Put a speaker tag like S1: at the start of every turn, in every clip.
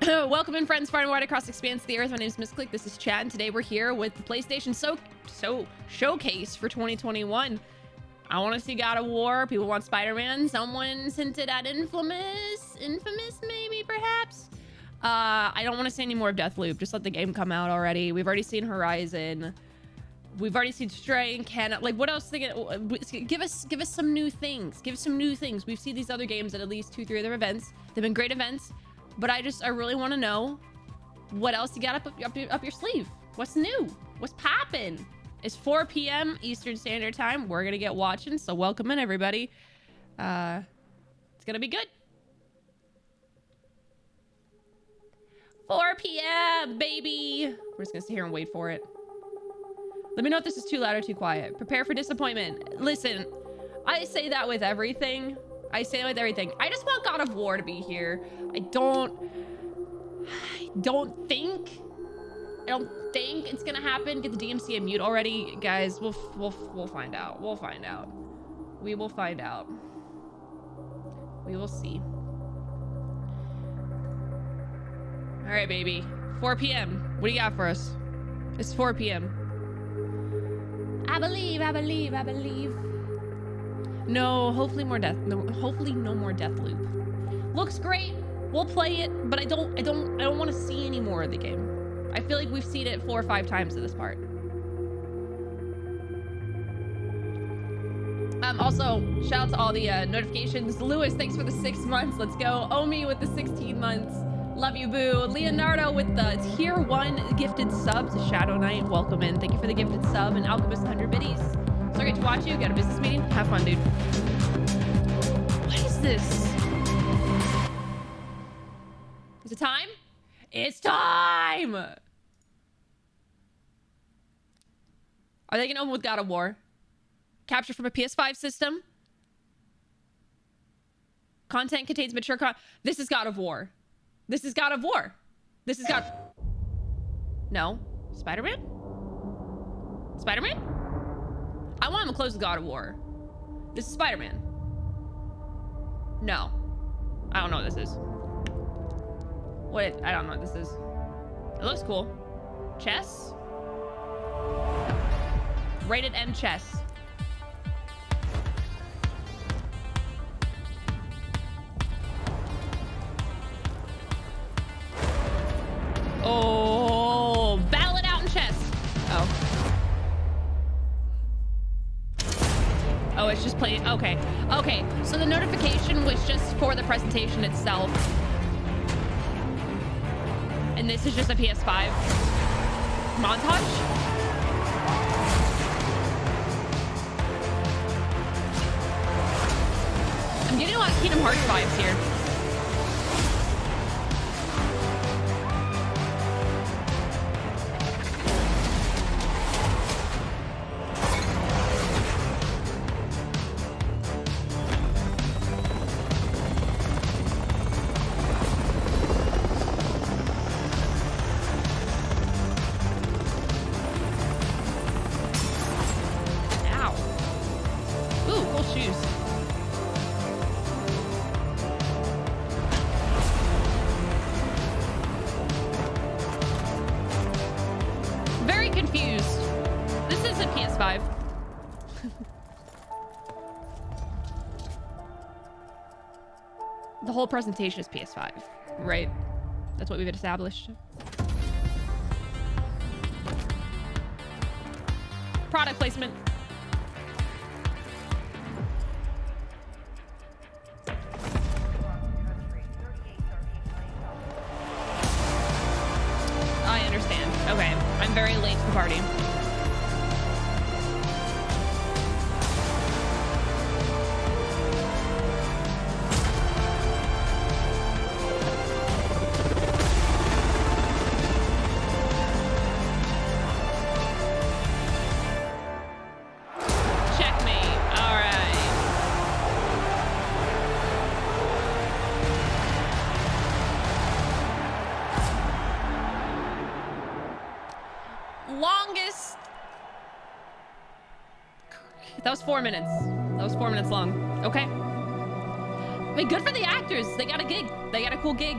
S1: Welcome in, friends, far and wide across the expanse of the earth. My name is MissClick. This is Chad, and today we're here with the PlayStation Showcase for 2021. I want to see God of War. People want Spider-Man. Someone's hinted at Infamous maybe, perhaps. I don't want to see any more of Deathloop. Just let the game come out already. We've already seen Horizon. We've already seen Stray and Canada. Like, what else? Give us some new things. Give us some new things. We've seen these other games at least 2-3 other events. They've been great events. But I really want to know what else you got up your sleeve. What's new? What's poppin'? It's 4 p.m. Eastern Standard Time. We're gonna get watching, so welcome in, everybody. It's gonna be good. 4 p.m. baby. We're just gonna sit here and wait for it. Let me know if this is too loud or too quiet. Prepare for disappointment. Listen, I say that with everything. I say it with everything. I just want God of War to be here. I don't think it's gonna happen. Get the DMC a mute already, guys. We'll find out. We'll find out. We will find out. We will see. All right, baby. 4 p.m. What do you got for us? It's 4 p.m. I believe. No, hopefully more death. No, hopefully no more Deathloop. Looks great. We'll play it, but I don't want to see any more of the game. I feel like we've seen it 4 or 5 times at this part. Also, shout out to all the notifications. Lewis, thanks for the 6 months. Let's go. Omi with the 16 months. Love you, boo. Leonardo with the tier 1 gifted subs. Shadow Knight, welcome in. Thank you for the gifted sub. And Alchemist 100 biddies. So great to watch you. Got a business meeting. Have fun, dude. What is this? Is it time? It's time! Are they gonna open with God of War? Capture from a PS5 system? Content contains mature content. This is God of War. This is God of War. This is God... No. Spider-Man? Spider-Man? I want him to close with God of War. This is Spider-Man. No. I don't know what this is. I don't know what this is. It looks cool. Chess? Rated M chess. Oh, battle it out in chess. Oh. Oh, it's just playing. Okay. Okay. So the notification was just for the presentation itself. And this is just a PS5 montage. I'm getting a lot of Kingdom Hearts vibes here. The whole presentation is PS5, right? That's what we've established. Product placement. I understand. Okay, I'm very late to the party. That was 4 minutes. That was 4 minutes long. Okay. I mean, good for the actors. They got a gig. They got a cool gig.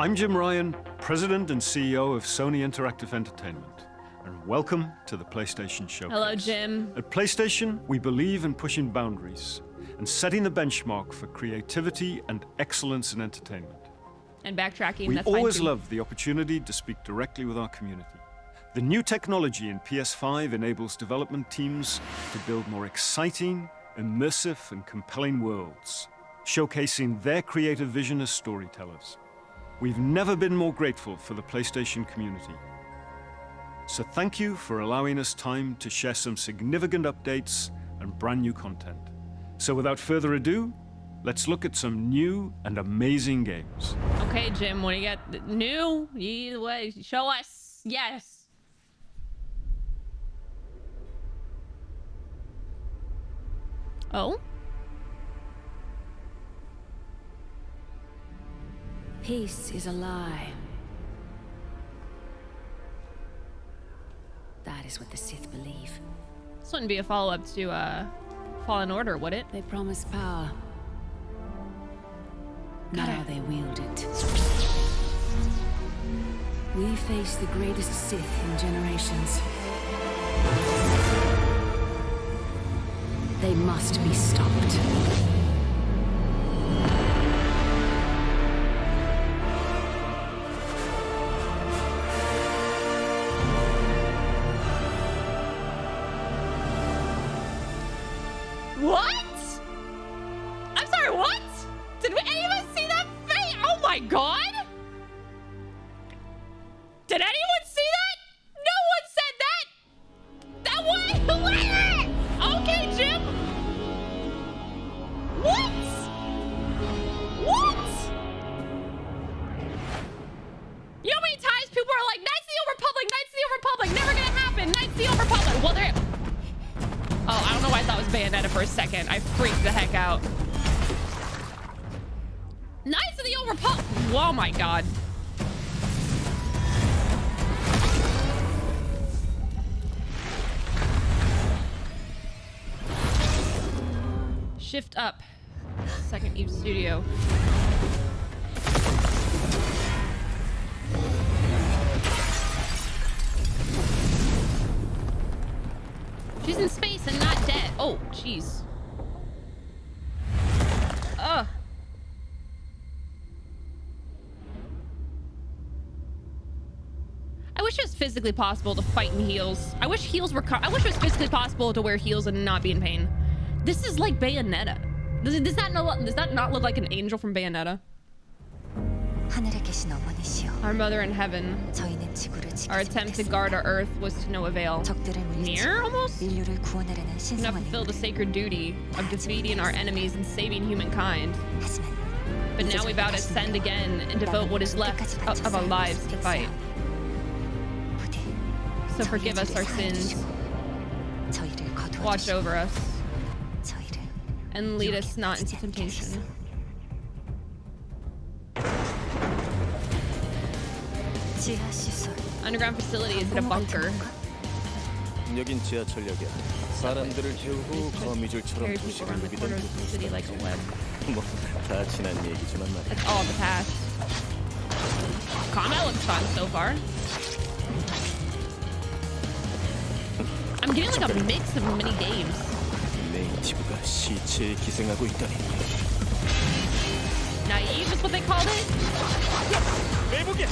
S2: I'm Jim Ryan, President and CEO of Sony Interactive Entertainment, and welcome to the PlayStation Showcase.
S1: Hello, Jim.
S2: At PlayStation, we believe in pushing boundaries and setting the benchmark for creativity and excellence in entertainment.
S1: And backtracking,
S2: We
S1: that's fine
S2: always
S1: too.
S2: love the opportunity to speak directly with our community. The new technology in PS5 enables development teams to build more exciting, immersive, and compelling worlds, showcasing their creative vision as storytellers. We've never been more grateful for the PlayStation community. So thank you for allowing us time to share some significant updates and brand new content. So without further ado, let's look at some new and amazing games.
S1: Okay, Jim, what do you got? New? Either way, show us. Yes. Oh?
S3: Peace is a lie. That is what the Sith believe.
S1: This wouldn't be a follow-up to Fallen Order, would it?
S3: They promise power. Now they wield it. We face the greatest Sith in generations. They must be stopped.
S1: What? I'm sorry, what? Did any of us see that face? Oh my god! Did anyone see that? No one said that! That was... Okay, Jim! What? What? You know how many times people are like, Knights of the Old Republic, Knights of the Old Republic, never gonna happen, Knights of the Old Republic. Well, they're... Oh, I don't know why I thought it was Bayonetta for a second. I freaked the heck out. Knights of the Old Republic. Oh my god. Shift up. Second Eve Studio. She's in space and not dead. Oh, jeez. Ugh. I wish it was physically possible to fight in heels. I wish heels were... I wish it was physically possible to wear heels and not be in pain. This is like Bayonetta. Does that not look like an angel from Bayonetta? Our mother in heaven. Our attempt to guard our Earth was to no avail. Near, almost? We have fulfilled the sacred duty of defeating our enemies and saving humankind. But now we vow to ascend again and devote what is left of our lives to fight. So forgive us our sins. Watch over us. And lead us not into temptation. Underground facility is in a bunker.
S4: 여긴 지하철역이야. 사람들을 태우고 거미줄처럼
S1: Carry people
S4: 도시를
S1: around the
S4: 누비던
S1: corners of the city like a web.
S4: 뭐다 지난 얘기지만 말이야.
S1: That's all the past. Combat looks fun so far. I'm getting like a mix of mini games.
S4: 네이티브가 시체에 기생하고 있다니.
S1: Naive is what they called it.
S4: 매복이야.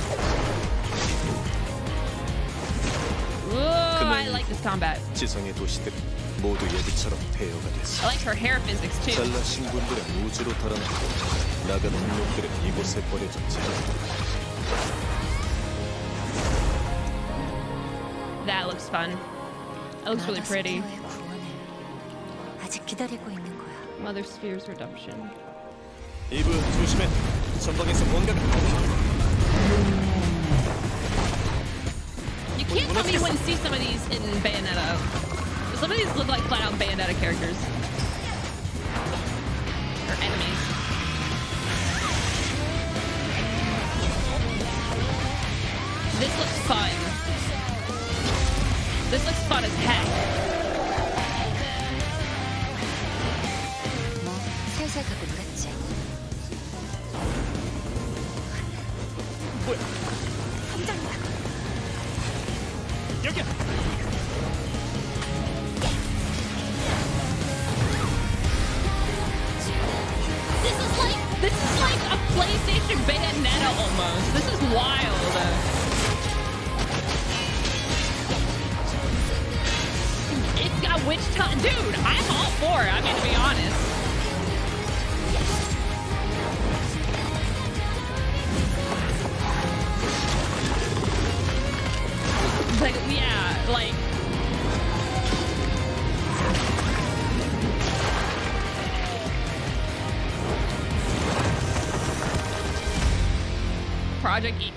S1: Whoa, I like this combat.
S4: 지성의 도시들은 모두 여기처럼 폐허가 됐어.
S1: I like her hair physics too.
S4: 잘나신 분들은 우주로 달아나고 나가는 놈들은 이곳에 버려졌지.
S1: That looks fun. That looks really pretty. Mother Sphere's redemption.
S4: 이브 조심해. 전방에서 뭔가가.
S1: You can't tell me you wouldn't see some of these in Bayonetta. Some of these look like flat out Bayonetta characters. Or enemies. This looks fun. This looks fun as heck. which time? Dude, I'm all for it. I mean, to be honest. Like, yeah, like. Project E.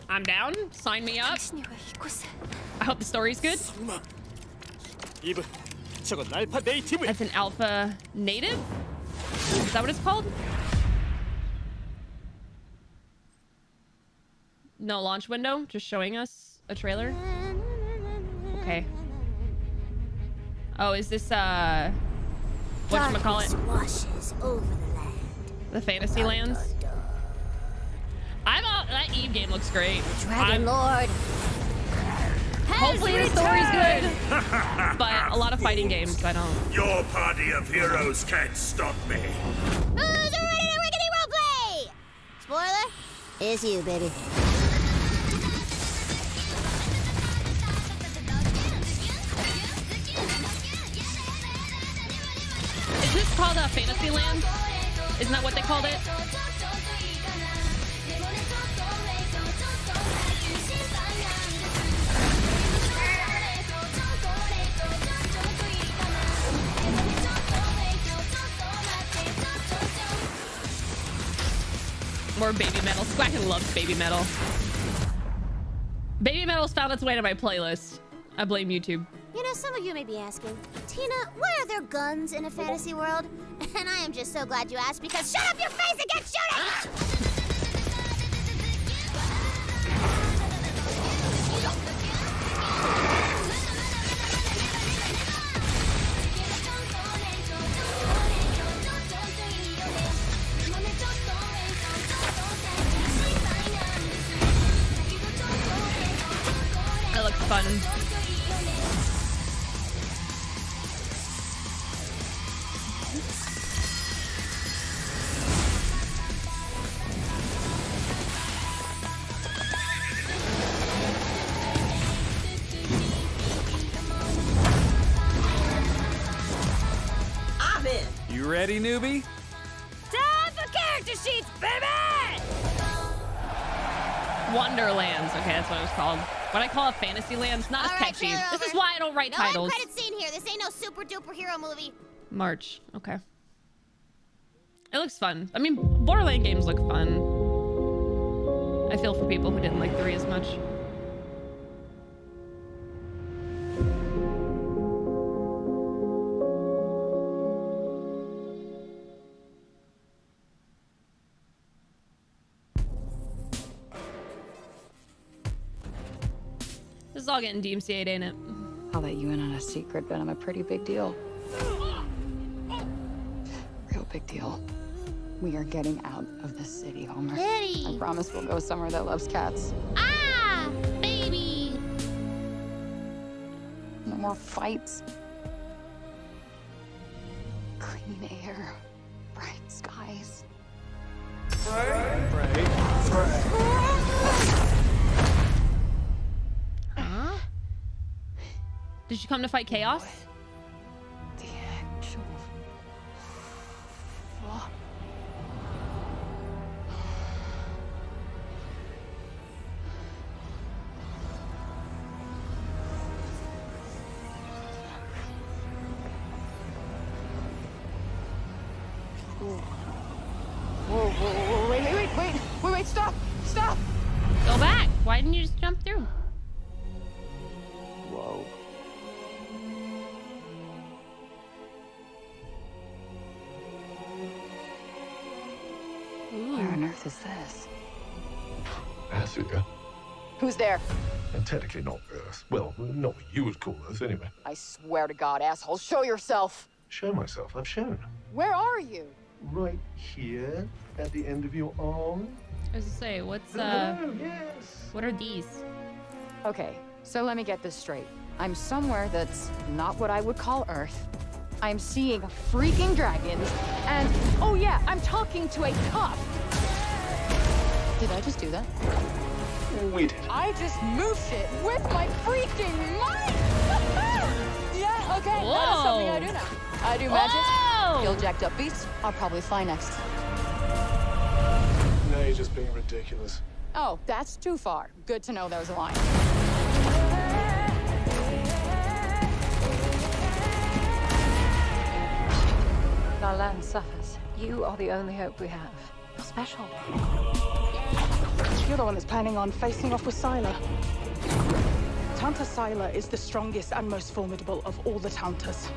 S1: I'm down. Sign me up. I hope the story's good. That's an alpha native? Is that what it's called? No launch window, just showing us a trailer. Okay. Oh, is this whatchamacallit?
S5: Washes over the land.
S1: The fantasy lands? That Eve game looks great.
S5: Dragon Lord.
S1: Hopefully the story's good. But a lot of fighting games, I don't.
S6: Your party of heroes can't stop me.
S5: Who's ready to rickety roleplay? Spoiler? It's you, baby.
S1: Is this called a Fantasyland? Isn't that what they called it? More baby metal. Squacken loves baby metal. Baby metal's found its way to my playlist. I blame YouTube.
S5: You know, some of you may be asking, Tina, why are there guns in a fantasy world? And I am just so glad you asked, because shut up your face and get shooting!
S1: That looks fun.
S7: I'm in.
S8: You ready, newbie?
S5: Time for character sheets, baby!
S1: Wonderlands. Okay, that's what it was called. What I call a fantasy land, it's not as
S5: All right,
S1: catchy.
S5: trailer
S1: This is
S5: over.
S1: why I don't write
S5: No
S1: titles.
S5: end credit scene here. This ain't no super duper hero movie.
S1: March. Okay. It looks fun. I mean, Borderlands games look fun. I feel for people who didn't like 3 as much. This is all getting DMCA'd, ain't it?
S9: I'll let you in on a secret, but I'm a pretty big deal. Real big deal. We are getting out of the city, Homer.
S5: Kitty.
S9: I promise we'll go somewhere that loves cats.
S5: Ah, baby.
S9: No more fights. Clean air. Bright skies.
S1: Huh? Did you come to fight chaos?
S9: The actual... fuck. Whoa, wait, stop!
S1: Go back. Why didn't you just jump through?
S4: Whoa.
S9: Where on earth is this?
S10: Africa.
S9: Who's there?
S10: And technically not Earth. Well, not what you would call Earth, anyway.
S9: I swear to God, asshole, show yourself!
S10: Show myself. I've shown.
S9: Where are you?
S10: Right here, at the end of your arm.
S1: I was to say, what's
S10: Hello, yes.
S1: what are these?
S9: Okay, so let me get this straight. I'm somewhere that's not what I would call Earth. I'm seeing freaking dragons, and oh yeah, I'm talking to a cop. Did I just do that?
S10: We did.
S9: I just moved it with my freaking mind! I do magic.
S1: Oh!
S9: You'll jacked up beast. I'll probably fly next.
S10: Now you're just being ridiculous.
S9: Oh, that's too far. Good to know there's a line. Our land suffers. You are the only hope we have. You're special.
S7: You're the one that's planning on facing off with Sylar. Tanta Sylar is the strongest and most formidable of all the Tantas.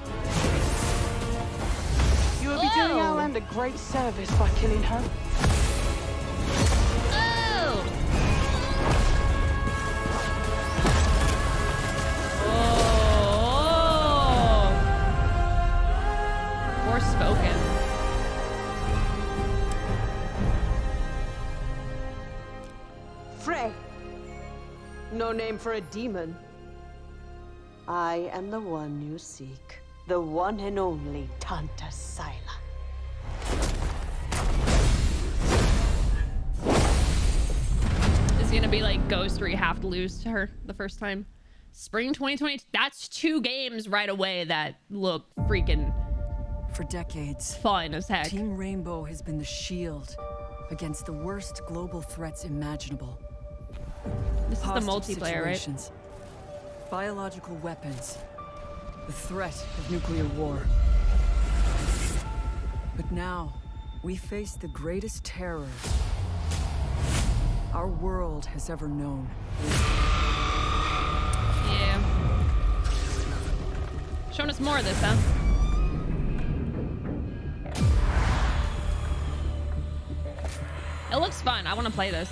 S7: You will be doing our land a great service by killing her.
S1: Spoken.
S8: Frey. No name for a demon. I am the one you seek. The one and only Tanta Sylar.
S1: Is he gonna be like Ghost where you have to lose to her the first time? Spring 2020. That's 2 games right away that look freaking
S3: For decades,
S1: fun as heck.
S3: Team Rainbow has been the shield against the worst global threats imaginable.
S1: This is the
S3: Hostage
S1: multiplayer, right?
S3: situations, biological weapons, the threat of nuclear war. But now, we face the greatest terror our world has ever known.
S1: Yeah. Showing us more of this, huh? It looks fun. I want to play this.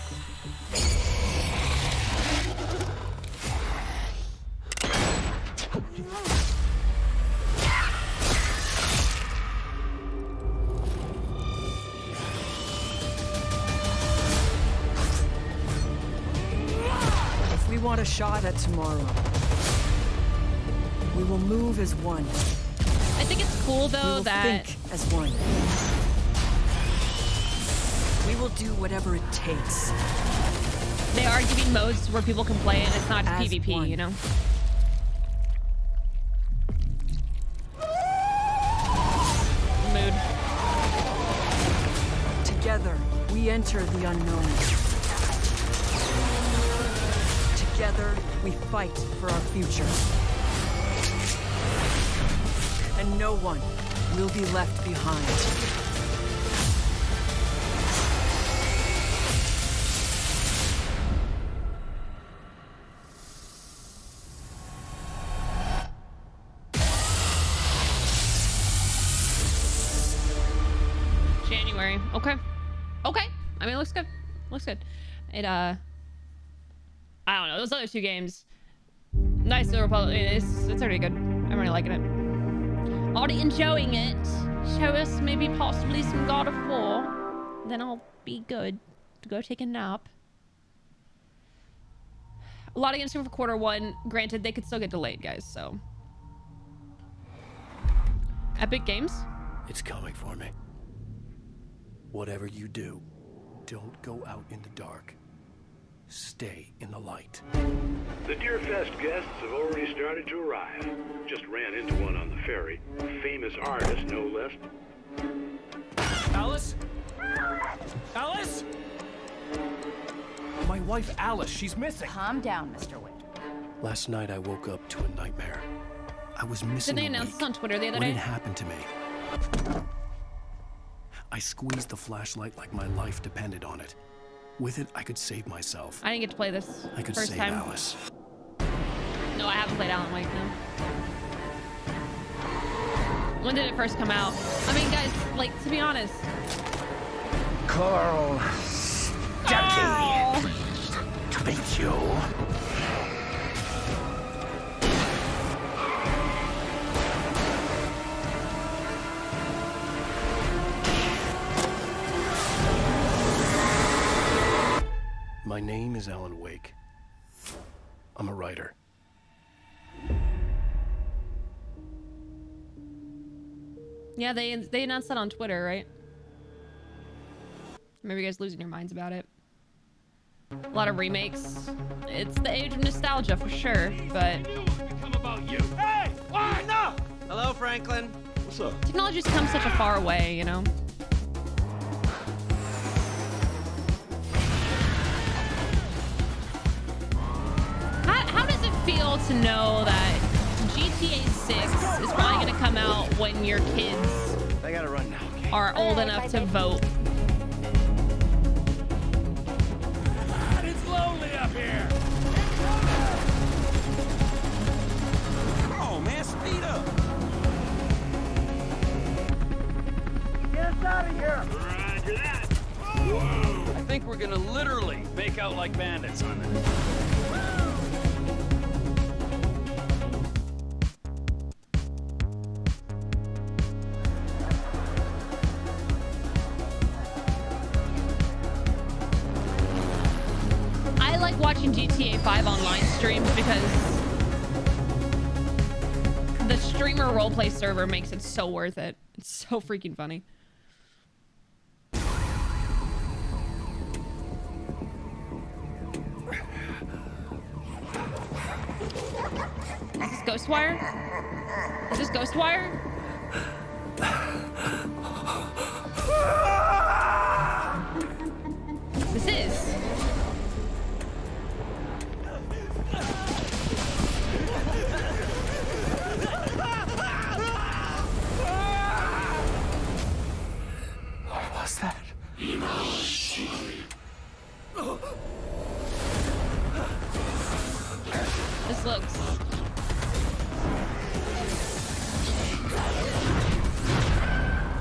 S3: If we want a shot at tomorrow, we will move as one.
S1: I think it's cool
S3: We
S1: though
S3: will
S1: that
S3: think as one. We will do whatever it takes.
S1: they are giving modes where people can play and it's not
S3: As
S1: PvP,
S3: one.
S1: you know? Mood.
S3: Together, we enter the unknown. Together, we fight for our future. And no one will be left behind.
S1: January. Okay. Okay. I mean, it looks good. Looks good. It, I don't know. Those other 2 games. Nice Little Republic. It's already good. I'm really liking it. Already enjoying it. Show us maybe possibly some God of War. Then I'll be good to go take a nap. A lot of games coming for Q1. Granted, they could still get delayed, guys, so. Epic Games.
S11: It's coming for me. Whatever you do, don't go out in the dark. Stay in the light.
S6: The Deerfest guests have already started to arrive. Just ran into one on the ferry. A famous artist, no less.
S12: Alice? Alice? My wife, Alice, she's missing.
S9: Calm down, Mr. Witt.
S11: Last night I woke up to a nightmare. I was missing
S1: Did they
S11: a
S1: announce
S11: week
S1: this on Twitter the other
S11: when
S1: day?
S11: it happened to me. I squeezed the flashlight like my life depended on it. With it, I could save myself.
S1: I didn't get to play this
S11: I could
S1: first
S11: save
S1: time.
S11: Alice.
S1: No, I haven't played Alan Wake, no. When did it first come out? I mean, guys, like, to be honest.
S6: Carl
S1: Stucky.
S6: to meet you.
S11: My name is Alan Wake. I'm a writer.
S1: Yeah, they announced that on Twitter, right? Maybe you guys losing your minds about it. A lot of remakes. It's the age of nostalgia for sure, but
S12: Hey! Why? No!
S13: Hello, Franklin.
S2: What's up?
S1: Technology's come such a far way, you know? How does it feel to know that GTA 6 is probably gonna come out when your kids
S12: I gotta run now. Okay?
S1: are old enough to vote?
S12: It's lonely up here. Oh man, speed up. Get us out of here. Roger that. Whoa. I think we're gonna literally make out like bandits on this.
S1: I like watching GTA 5 online streams because the streamer roleplay server makes it so worth it. It's so freaking funny. Is this Ghostwire? Is this Ghostwire? This is.
S11: What was that?
S1: This looks.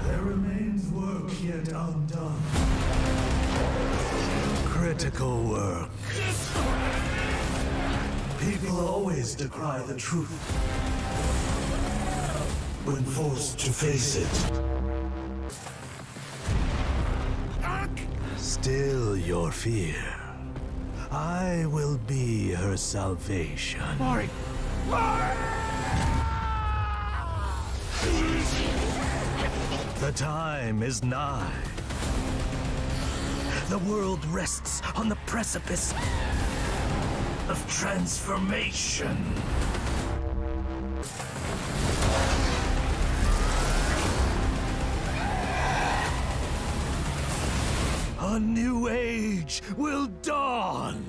S13: There remains work yet undone. Critical work. People always decry the truth when forced to face it. Still your fear. I will be her salvation.
S12: Mari!
S13: The time is nigh. The world rests on the precipice of transformation. A new age will dawn.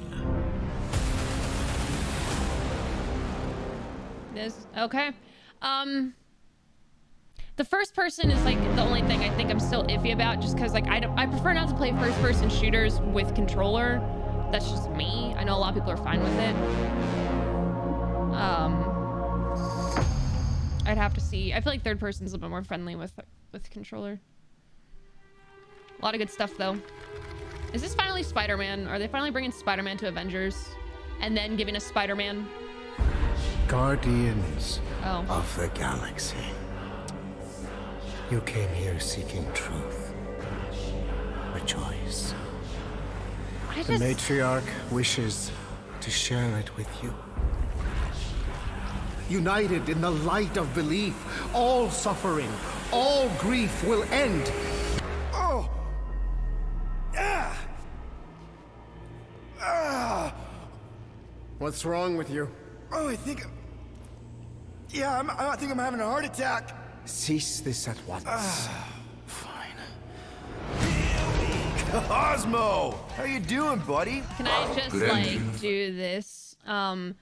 S1: This okay. The first person is like the only thing I think I'm still iffy about, just because like I prefer not to play first person shooters with controller. That's just me. I know a lot of people are fine with it. I'd have to see. I feel like third person's a little bit more friendly with controller. A lot of good stuff though. Is this finally Spider-Man? Are they finally bringing Spider-Man to Avengers and then giving us Spider-Man?
S14: Guardians
S1: Oh.
S14: of the galaxy. You came here seeking truth. A choice. The matriarch wishes to share it with you. United in the light of belief, all suffering, all grief will end.
S15: Oh! Ah! Ah!
S14: What's wrong with you?
S15: Oh, I think... Yeah, I think I'm having a heart attack.
S14: Cease this at once.
S15: Cosmo! How you doing, buddy?
S1: Can I just like do this? I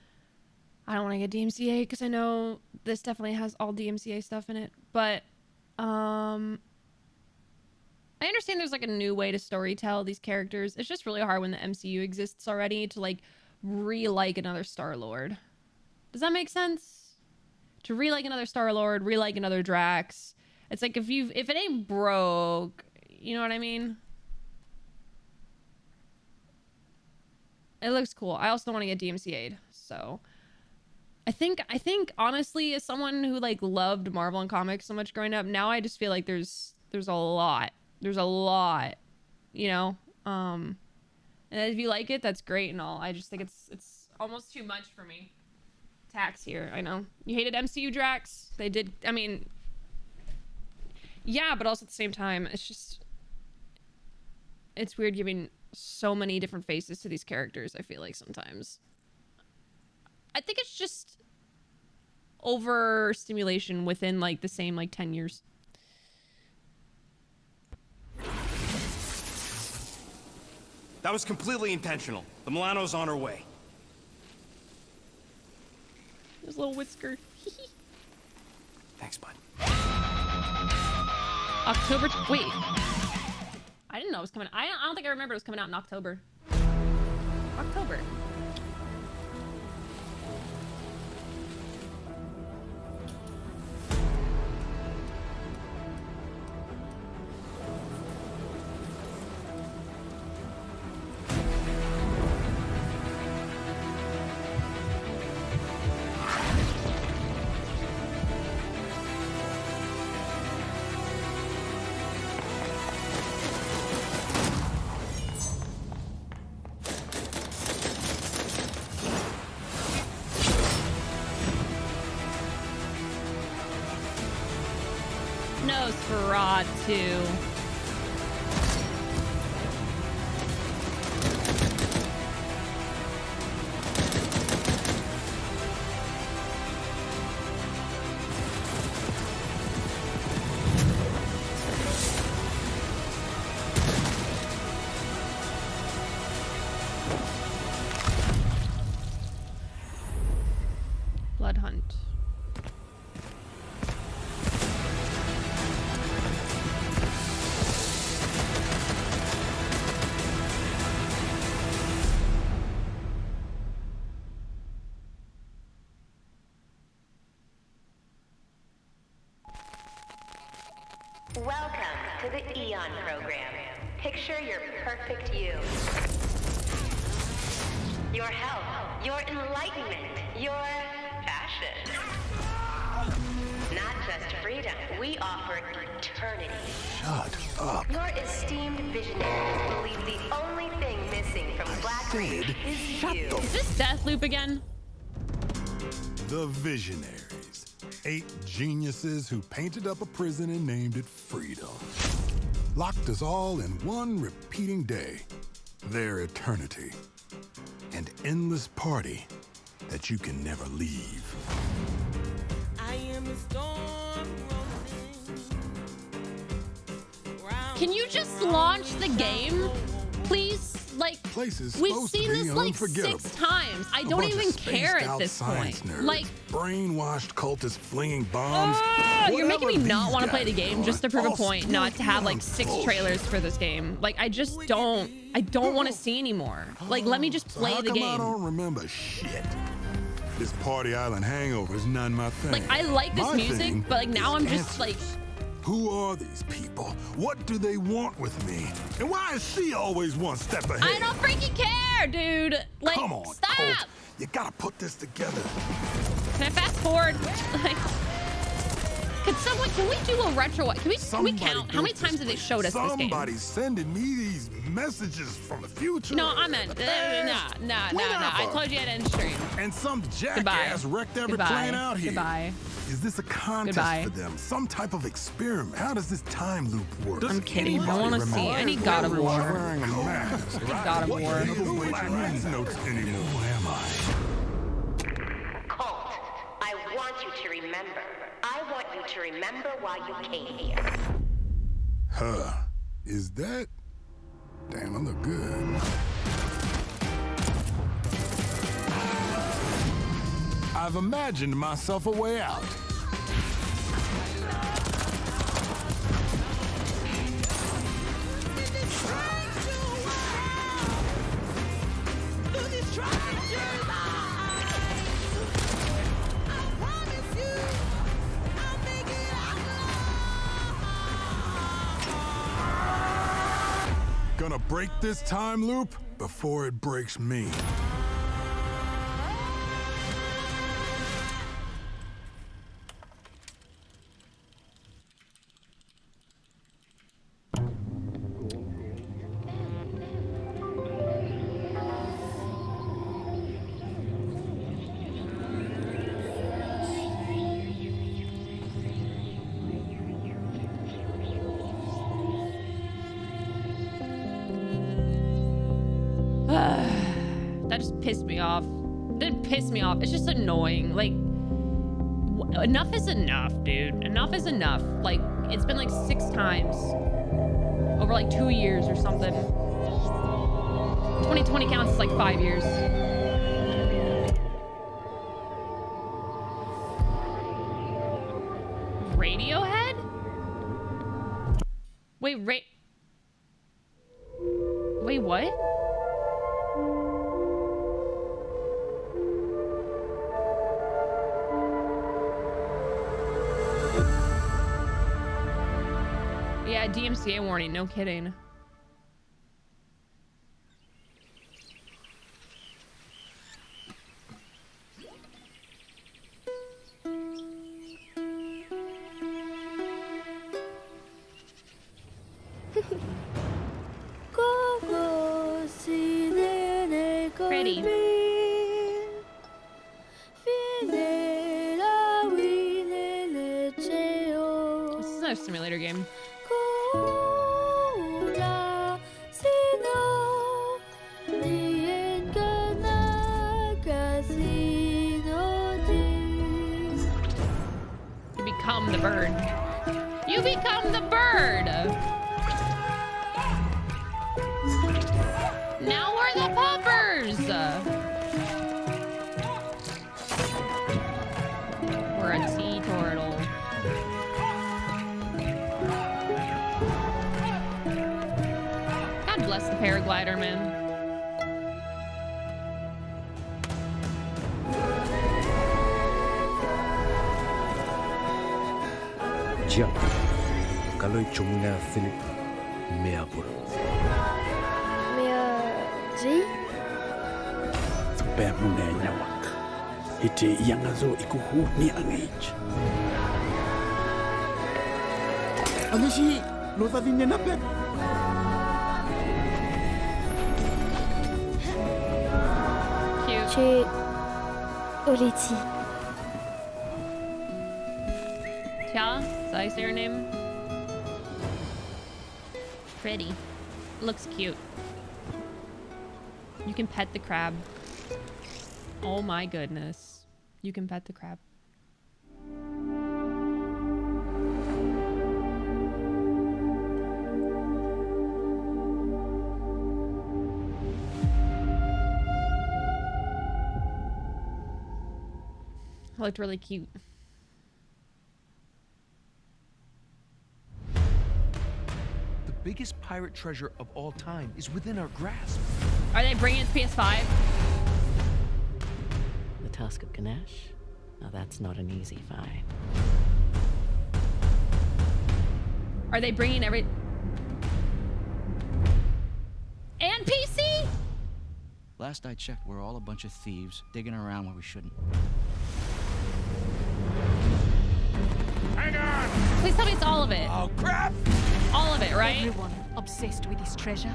S1: don't want to get DMCA because I know this definitely has all DMCA stuff in it, but I understand there's like a new way to storytell these characters. It's just really hard when the MCU exists already to like re-like another Star-Lord. Does that make sense? To re-like another Star-Lord, re-like another Drax. It's like if it ain't broke, you know what I mean? It looks cool. I also don't want to get DMCA'd, so I think honestly, as someone who like loved Marvel and comics so much growing up, now I just feel like there's a lot, you know. And if you like it, that's great and all. I just think it's almost too much for me. Tax here, I know. You hated MCU Drax. They did. I mean, yeah, but also at the same time, it's weird giving so many different faces to these characters. I feel like sometimes. I think it's just overstimulation within like the same like 10 years.
S16: That was completely intentional. The Milano's on her way.
S1: There's a little whisker.
S16: Thanks, bud.
S1: October. Wait. I didn't know it was coming. I don't think I remember it was coming out in October. October. Nosferatu. Blood Hunt.
S17: Welcome to the Eon program. Picture your perfect you. Your health, your enlightenment, your fashion. Not just freedom, we offer eternity.
S13: Shut up.
S17: Your esteemed visionaries believe the only thing missing from Black Reach is you.
S1: Is this Deathloop again?
S18: The Visionaries. 8 geniuses who painted up a prison and named it Freedom. Locked us all in one repeating day. Their eternity. An endless party that you can never leave.
S19: I am a storm.
S1: Can you just launch the game, please? Like, we've seen this like 6 times. I don't even care at this point. Like,
S18: brainwashed cultists flinging bombs.
S1: You're making me not want to play the game just to prove a point, not to have like 6 trailers for this game. Like, I just don't. I don't want to see anymore. Like, let me just play the game.
S18: I don't remember shit. This Party Island hangover is none my thing.
S1: Like, I like this music, but like now I'm just like.
S18: Who are these people? What do they want with me? And why is she always one step ahead?
S1: I don't freaking care, dude. Like,
S18: come on,
S1: stop.
S18: Colt. You gotta put this together.
S1: Can I fast forward? Like, can we do a retro? Can we count how many times have they showed us this game?
S18: Somebody's sending me these messages from the future.
S1: No, I meant nah. I told you I'd end stream.
S18: And some jackass wrecked every plane out here.
S1: Goodbye.
S18: Is this a contest for them? Some type of experiment? How does this time loop work?
S1: I'm kidding. I want to see. I need God of War. I need God of War.
S18: Who notes anymore? Who am I?
S17: Colt, I want you to remember. I want you to remember why you came here.
S18: Huh. Is that? Damn, I look good. I've imagined myself a way out. Gonna break this time loop before it breaks me.
S1: That just pissed me off. It didn't piss me off. It's just annoying. Like, enough is enough, dude. Enough is enough. Like, it's been like 6 times over like 2 years or something. 2020 counts as like 5 years. Radiohead? Wait, wait, what? Yeah, DMCA warning, no kidding. Pretty. This is a simulator game. You become the bird. You become the bird! Now we're the poppers! We're a sea turtle. God bless the paraglider, man.
S11: Diyan, kaloy chumna Philip Meapur.
S20: Ji?
S13: Bea muna nyawak. Iti yang azo ikuhu ni angage. Amishi, lo sabinya nape?
S20: Chez Oleti.
S1: Tia? Is that how you say her name? Pretty. Looks cute. You can pet the crab. Oh my goodness. You can pet the crab. It looked really cute.
S12: The biggest pirate treasure of all time is within our grasp.
S1: Are they bringing it to PS5?
S21: The Tusk of Ganesh? Now that's not an easy find.
S1: Are they bringing every... And PC?
S22: Last I checked, we're all a bunch of thieves digging around where we shouldn't.
S1: Hang on! Please tell me it's all of it.
S12: Oh, crap!
S1: All of it, right?
S23: Everyone obsessed with this treasure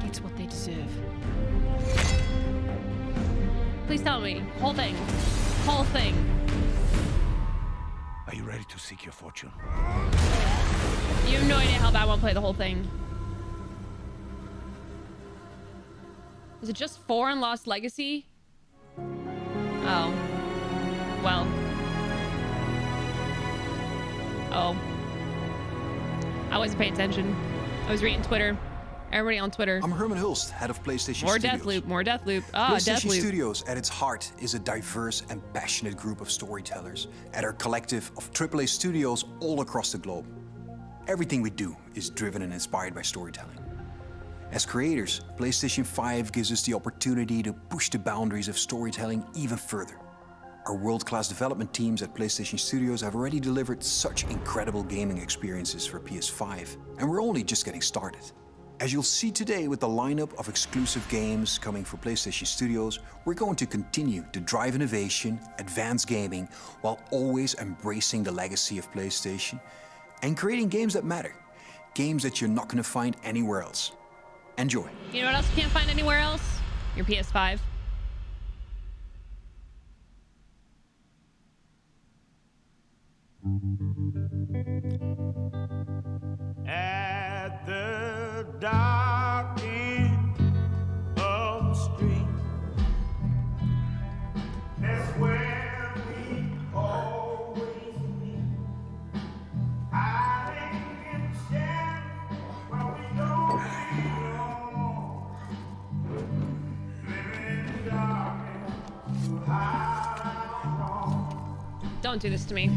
S23: gets what they deserve.
S1: Please tell me. Whole thing. Whole thing.
S13: Are you ready to seek your fortune?
S1: You have no idea how bad I won't play the whole thing. Is it just 4 and Lost Legacy? Oh. Well. Oh. I wasn't paying attention. I was reading Twitter. Everybody on Twitter.
S24: I'm Herman Hulst, head of PlayStation
S1: more
S24: Studios.
S1: Deathloop, more Deathloop. Ah,
S24: PlayStation
S1: Deathloop.
S24: Studios, at its heart, is a diverse and passionate group of storytellers at our collective of AAA studios all across the globe. Everything we do is driven and inspired by storytelling. As creators, PlayStation 5 gives us the opportunity to push the boundaries of storytelling even further. Our world-class development teams at PlayStation Studios have already delivered such incredible gaming experiences for PS5, and we're only just getting started. As you'll see today with the lineup of exclusive games coming for PlayStation Studios, we're going to continue to drive innovation, advance gaming, while always embracing the legacy of PlayStation and creating games that matter. Games that you're not going to find anywhere else. Enjoy.
S1: You know what else you can't find anywhere else? Your PS5.
S25: At the dark end of the street, that's where we
S1: Don't do this to me.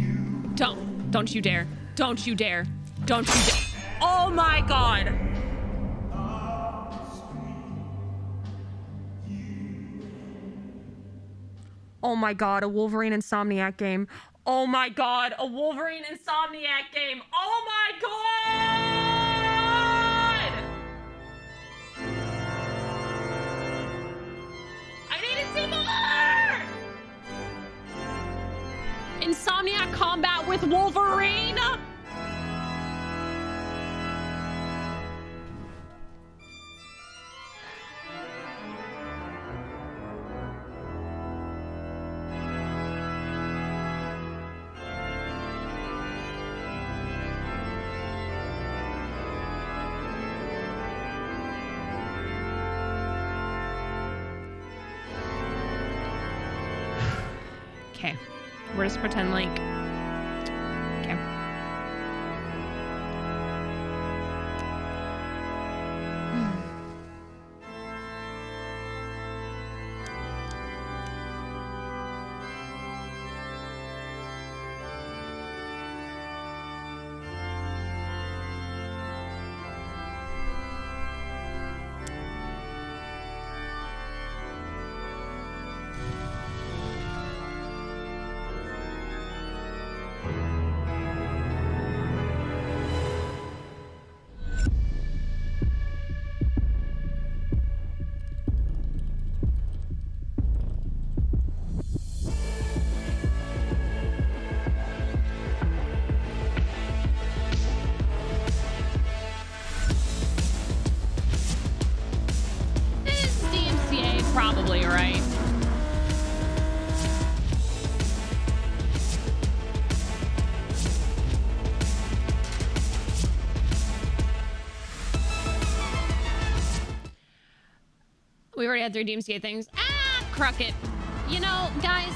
S1: Don't you dare. Don't you dare. Don't you dare. Oh my God. Oh my God, a Wolverine Insomniac game. Oh my God, a Wolverine Insomniac game. Oh my God! I need to see more! Insomniac combat with Wolverine? Okay, we're just pretend like, okay. Probably, right? We already had 3 DMCA things. Ah, Crockett. You know, guys,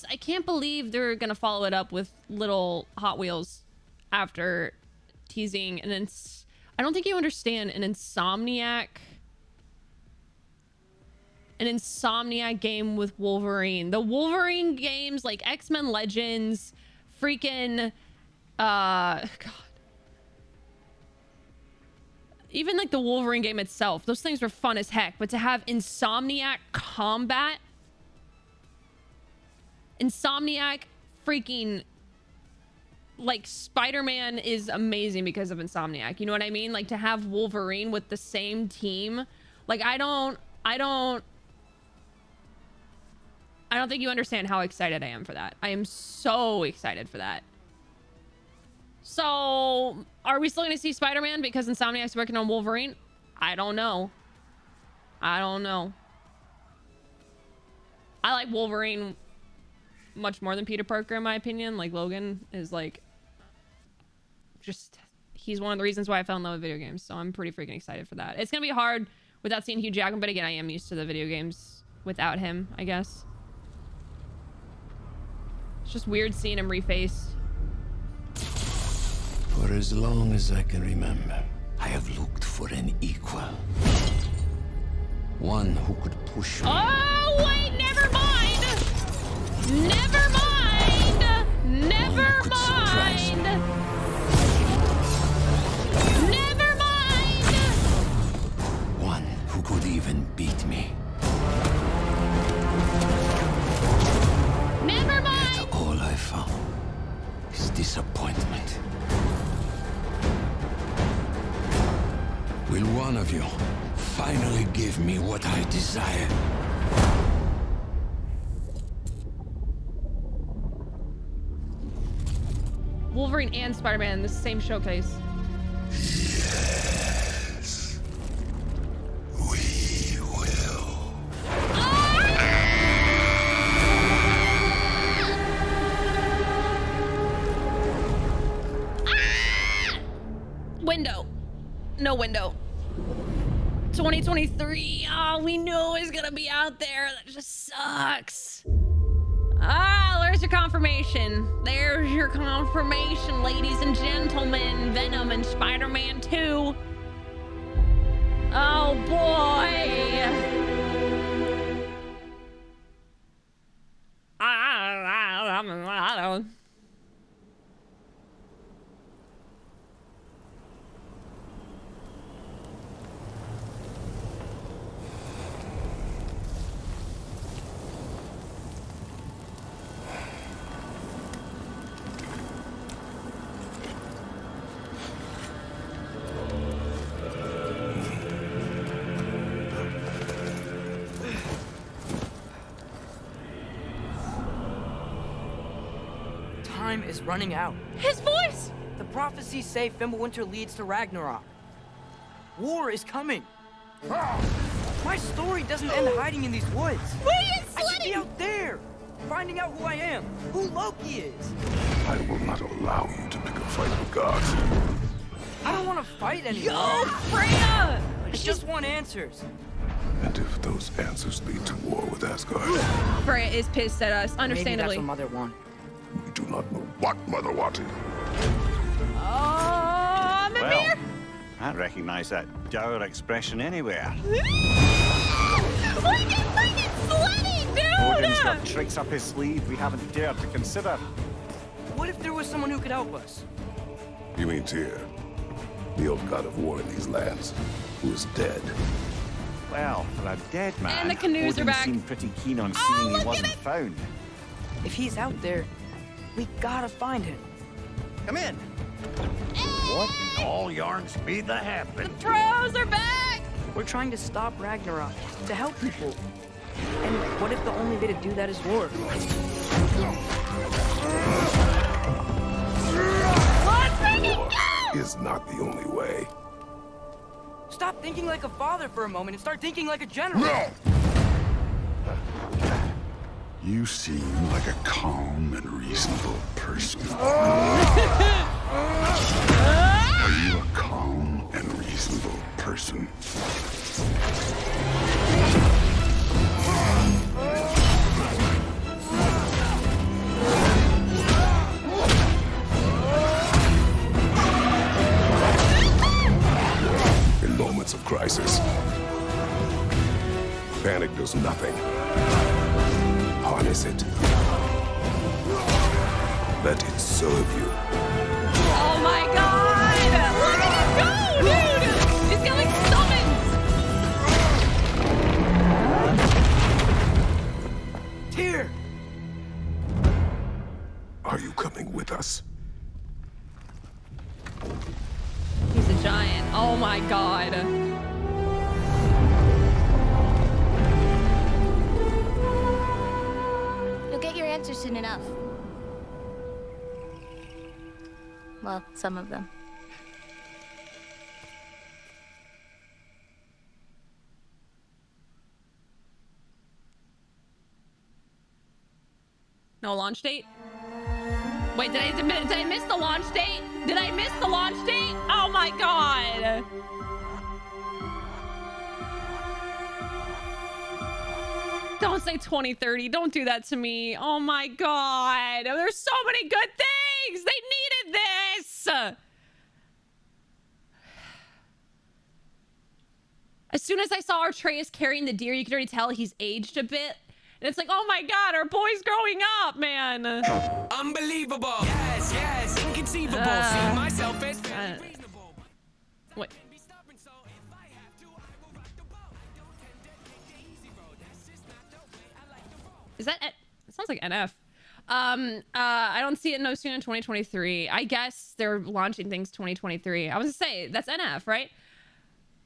S1: I can't believe they're gonna follow it up with little Hot Wheels after teasing, and then I don't think you understand an Insomniac game with Wolverine. The Wolverine games like X-Men Legends, freaking God. Even like the Wolverine game itself, those things were fun as heck, but to have Insomniac combat, Insomniac freaking, like, Spider-Man is amazing because of Insomniac. You know what I mean? Like, to have Wolverine with the same team, like, I don't think you understand how excited I am for that. I am so excited for that. So, are we still going to see Spider-Man because Insomniac's working on Wolverine? I don't know. I don't know. I like Wolverine much more than Peter Parker, in my opinion. Like, Logan is, like, just, he's one of the reasons why I fell in love with video games. So I'm pretty freaking excited for that. It's going to be hard without seeing Hugh Jackman, but again, I am used to the video games without him, I guess. It's just weird seeing him refaced.
S13: For as long as I can remember, I have looked for an equal. One who could push me.
S1: Oh, wait, never mind! Never mind! Never mind! Never mind!
S13: One who could even beat me.
S1: Never mind!
S13: Yet all I found is disappointment. Will one of you finally give me what I desire?
S1: Wolverine and Spider-Man in the same showcase.
S13: Yes. We will.
S1: Window. No window. 2023. Oh, we knew it was gonna be out there. That just sucks. Ah, there's your confirmation. There's your confirmation, ladies and gentlemen. Venom and Spider-Man 2. Oh boy. I don't.
S4: Time is running out.
S1: His voice!
S4: The prophecies say Fimbulwinter leads to Ragnarok. War is coming. My story doesn't end hiding in these woods. I should be out there, finding out who I am, who Loki is.
S5: I will not allow you to pick a fight with gods.
S4: I don't want to fight anymore.
S1: Yo, Freya!
S4: I just want answers.
S5: And if those answers lead to war with Asgard,
S1: Freya is pissed at us, understandably.
S4: Maybe that's what Mother wanted.
S5: we do not know what Mother wanted.
S1: Oh, Mimir!
S7: Well, I recognize that dour expression anywhere.
S1: Look at freaking sledding, dude!
S7: Odin's got tricks up his sleeve we haven't dared to consider.
S4: What if there was someone who could help us?
S5: You mean Tyr, the old god of war in these lands, who is dead?
S7: Well, for a dead man,
S1: And the canoes
S7: Odin
S1: are back.
S7: seemed pretty keen on seeing he wasn't found.
S4: If he's out there, we gotta find him.
S7: Come in.
S8: What in all yarn speed that happened?
S1: The pros are back!
S4: We're trying to stop Ragnarok, to help people. And what if the only way to do that is war?
S1: Let's freaking go!
S5: Is not the only way.
S4: Stop thinking like a father for a moment and start thinking like a general.
S5: No! You seem like a calm and reasonable person. Are you a calm and reasonable person? In moments of crisis, panic does nothing. Harness it. Let it serve you.
S1: Oh my god! Look at him go, dude! He's got like summons!
S4: Tyr!
S5: Are you coming with us?
S1: He's a giant. Oh my god.
S20: You'll get your answers soon enough. Well, some of them.
S1: No launch date? Wait, did I miss the launch date? Did I miss the launch date? Oh my god! Don't say 2030. Don't do that to me. Oh my god. There's so many good things. They needed this. As soon as I saw Atreus carrying the deer, you could already tell he's aged a bit. And it's like, oh my god, our boy's growing up, man.
S12: Unbelievable. Yes, yes, inconceivable. See myself as very reasonable.
S1: Wait. Is that it sounds like NF. I don't see it no sooner in 2023. I guess they're launching things 2023. I was gonna say that's NF, right?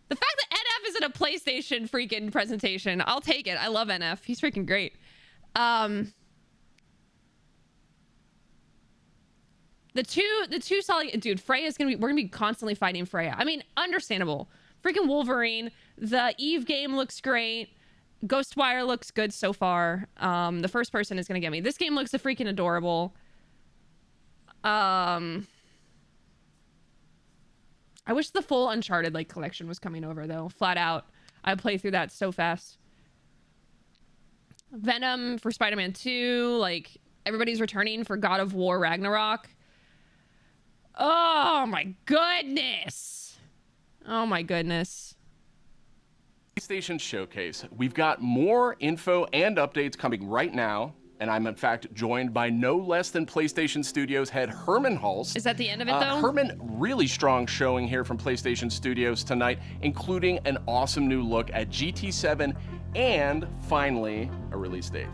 S1: The fact that NF is in a PlayStation freaking presentation, I'll take it. I love NF. He's freaking great. The two solid dude, Freya's we're gonna be constantly fighting Freya. I mean, understandable. Freaking Wolverine. The Eve game looks great. Ghostwire looks good so far. The first person is gonna get me. This game looks freaking adorable. I wish the full Uncharted like collection was coming over though. Flat out. I play through that so fast. Venom for Spider-Man 2. Like everybody's returning for God of War Ragnarok. Oh my goodness. Oh my goodness.
S10: PlayStation Showcase. We've got more info and updates coming right now.
S2: and I'm in fact joined by no less than PlayStation Studios head Herman Hulst.
S1: Is that the end of it though?
S2: Herman, really strong showing here from PlayStation Studios tonight, including an awesome new look at GT7 and finally a release date.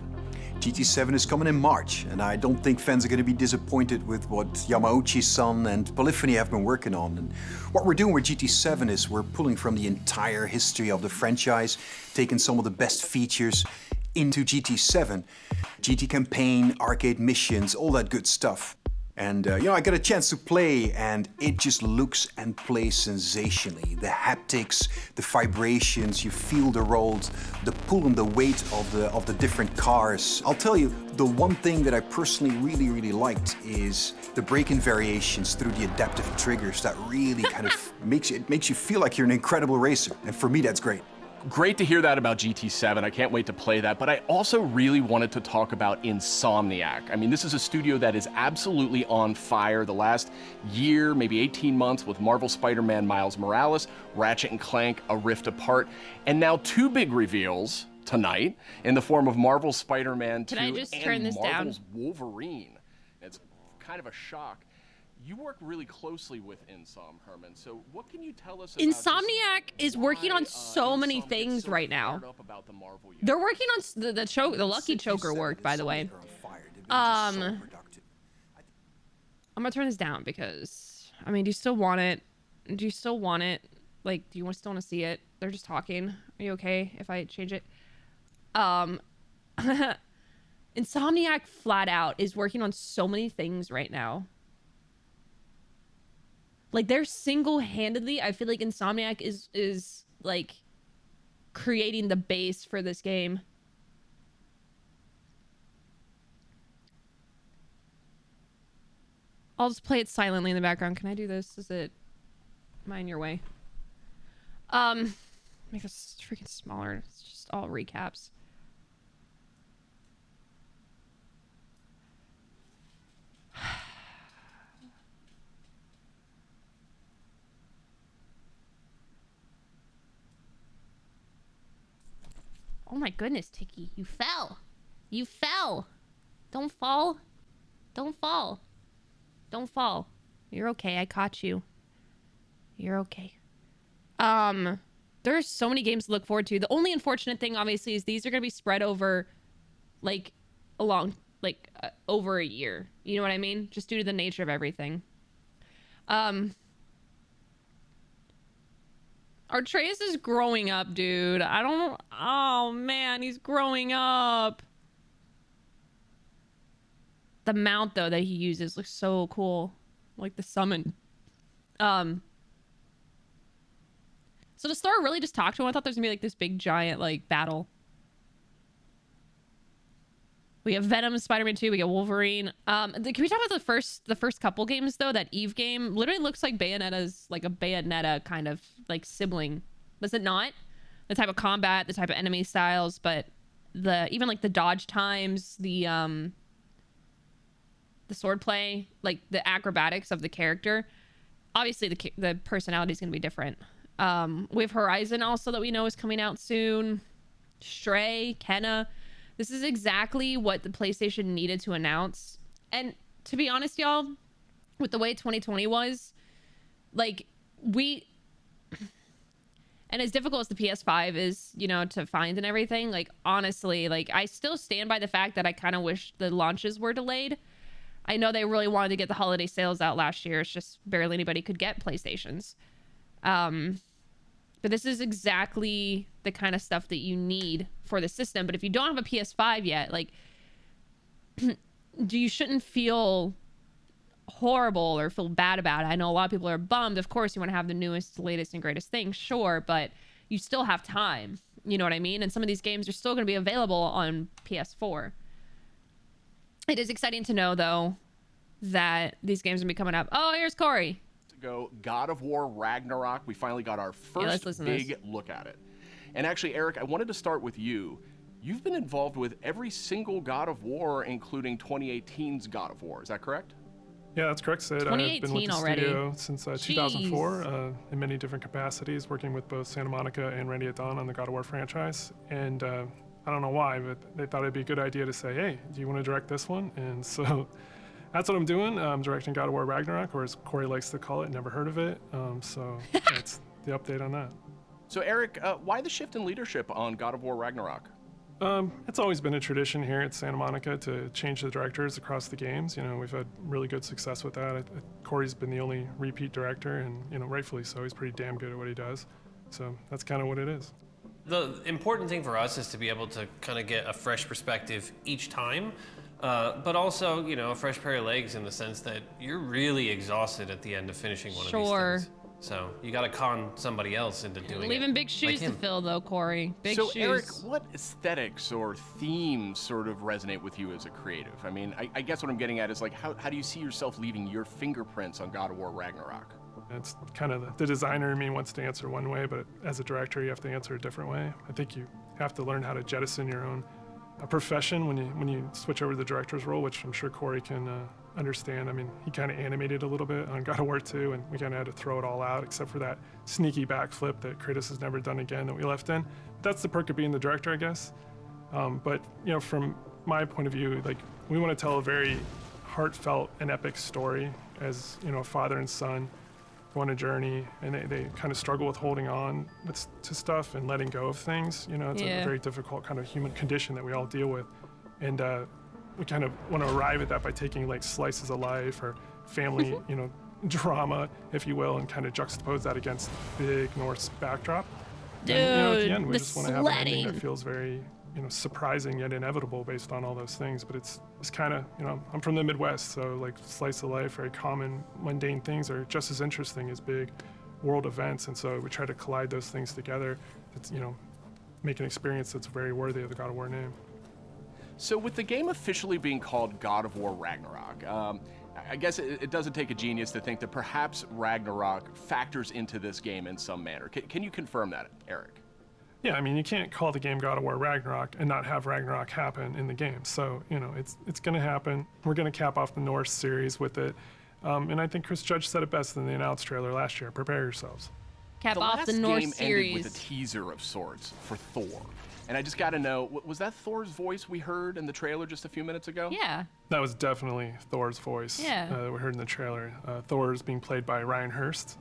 S24: GT7 is coming in March, and I don't think fans are going to be disappointed with what Yamauchi-san and Polyphony have been working on. And what we're doing with GT7 is we're pulling from the entire history of the franchise, taking some of the best features into GT7. GT campaign, arcade missions, all that good stuff. And you know, I got a chance to play, and it just looks and plays sensationally. The haptics, the vibrations, you feel the rolls, the pull and the weight of the different cars. I'll tell you, the one thing that I personally really liked is the braking variations through the adaptive triggers. That really kind of makes you feel like you're an incredible racer, and for me, that's great.
S2: Great to hear that about GT7. I can't wait to play that, but I also really wanted to talk about Insomniac. I mean, this is a studio that is absolutely on fire the last year, maybe 18 months with Marvel Spider-Man Miles Morales, Ratchet & Clank, A Rift Apart, and now two big reveals tonight in the form of Marvel Spider-Man 2 and Marvel's Wolverine. It's kind of a shock. You work really closely with Insom, Herman, so what can you tell us about
S1: Insomniac is working on so many things right now. They're working on the Lucky Choker worked, by the way. I'm gonna turn this down because, I mean, do you still want it? Do you still want it? Like, do you still want to see it? They're just talking. Are you okay if I change it? Insomniac flat out is working on so many things right now. Like, they're single-handedly, I feel like Insomniac is like creating the base for this game. I'll just play it silently in the background. Can I do this? Is it mine your way? Make this freaking smaller. It's just all recaps. Oh my goodness, Tiki, you fell. You fell. Don't fall. Don't fall. Don't fall. You're okay. I caught you. You're okay. There's so many games to look forward to. The only unfortunate thing, obviously, is these are going to be spread over, like, over a year. You know what I mean? Just due to the nature of everything. Artreus is growing up, dude. I don't... Oh, man, he's growing up. The mount, though, that he uses looks so cool. Like the summon. So does Thor really just talk to him? I thought there was gonna be, like, this big, giant, like, battle. We have Venom, Spider-Man 2, we got Wolverine. Can we talk about the first couple games, though? That Eve game literally looks like Bayonetta's, like a Bayonetta kind of, like, sibling. Does it not? The type of combat, the type of enemy styles, but even, like, the dodge times, the swordplay, like, the acrobatics of the character. Obviously, the personality is going to be different. We have Horizon also that we know is coming out soon. Stray, Kenna. This is exactly what the PlayStation needed to announce. And to be honest, y'all, with the way 2020 was, like, and as difficult as the PS5 is, you know, to find and everything, like, honestly, like, I still stand by the fact that I kind of wish the launches were delayed. I know they really wanted to get the holiday sales out last year. It's just barely anybody could get PlayStations. But this is exactly the kind of stuff that you need for the system. But if you don't have a PS5 yet, like, you shouldn't feel horrible or feel bad about it. I know a lot of people are bummed. Of course, you want to have the newest, latest, and greatest thing, sure, but you still have time. You know what I mean? And some of these games are still going to be available on PS4. It is exciting to know, though, that these games are going to be coming up. Oh, here's Corey.
S2: Go God of War Ragnarok. We finally got our first big look at it. And actually, Eric, I wanted to start with you. You've been involved with every single God of War, including 2018's God of War. Is that correct?
S3: Yeah, that's correct, Sid. I've been with the
S1: already.
S3: studio since 2004 in many different capacities, working with both Santa Monica and Randy at Dawn on the God of War franchise. And I don't know why, but they thought it'd be a good idea to say, hey, do you want to direct this one? And so that's what I'm doing. I'm directing God of War Ragnarok, or as Corey likes to call it, never heard of it. So that's the update on that.
S2: So Eric, why the shift in leadership on God of War Ragnarok?
S3: It's always been a tradition here at Santa Monica to change the directors across the games. You know, we've had really good success with that. Corey's been the only repeat director, and, you know, rightfully so. He's pretty damn good at what he does. So that's kind of what it is.
S6: The important thing for us is to be able to kind of get a fresh perspective each time, but also, you know, a fresh pair of legs in the sense that you're really exhausted at the end of finishing one of these things. So you got to con somebody else into doing it.
S1: Leaving big shoes to fill, though, Corey. Big shoes.
S2: So, Eric, what aesthetics or themes sort of resonate with you as a creative? I mean, I guess what I'm getting at is, like, how do you see yourself leaving your fingerprints on God of War Ragnarok?
S3: It's kind of the designer in me wants to answer one way, but as a director, you have to answer a different way. I think you have to learn how to jettison your own profession when you switch over to the director's role, which I'm sure Corey can understand. I mean, he kind of animated a little bit on God of War 2, and we kind of had to throw it all out, except for that sneaky backflip that Kratos has never done again that we left in. That's the perk of being the director, I guess. But, you know, from my point of view, like, we want to tell a very heartfelt and epic story as, you know, a father and son go on a journey, and they kind of struggle with holding on to stuff and letting go of things. You know, it's a very difficult kind of human condition that we all deal with. And we kind of want to arrive at that by taking, like, slices of life or family, you know, drama, if you will, and kind of juxtapose that against big Norse backdrop.
S1: Dude,
S3: and, you know, at the end, we just want to have an ending
S1: sledding.
S3: that feels very, you know, surprising yet inevitable based on all those things. But it's kind of, you know, I'm from the Midwest, so, like, slice of life, very common, mundane things are just as interesting as big world events. And so we try to collide those things together. It's, you know, make an experience that's very worthy of the God of War name.
S2: So with the game officially being called God of War Ragnarok, I guess it doesn't take a genius to think that perhaps Ragnarok factors into this game in some manner. Can you confirm that, Eric?
S3: Yeah, I mean, you can't call the game God of War Ragnarok and not have Ragnarok happen in the game. So, you know, it's going to happen. We're going to cap off the Norse series with it. And I think Chris Judge said it best in the announced trailer last year. Prepare yourselves.
S1: Cap off the Norse
S2: game
S1: series.
S2: Ended with a teaser of sorts for Thor. And I just got to know, was that Thor's voice we heard in the trailer just a few minutes ago?
S1: Yeah.
S3: That was definitely Thor's voice.
S1: Yeah.
S3: That we heard in the trailer. Thor is being played by Ryan Hurst,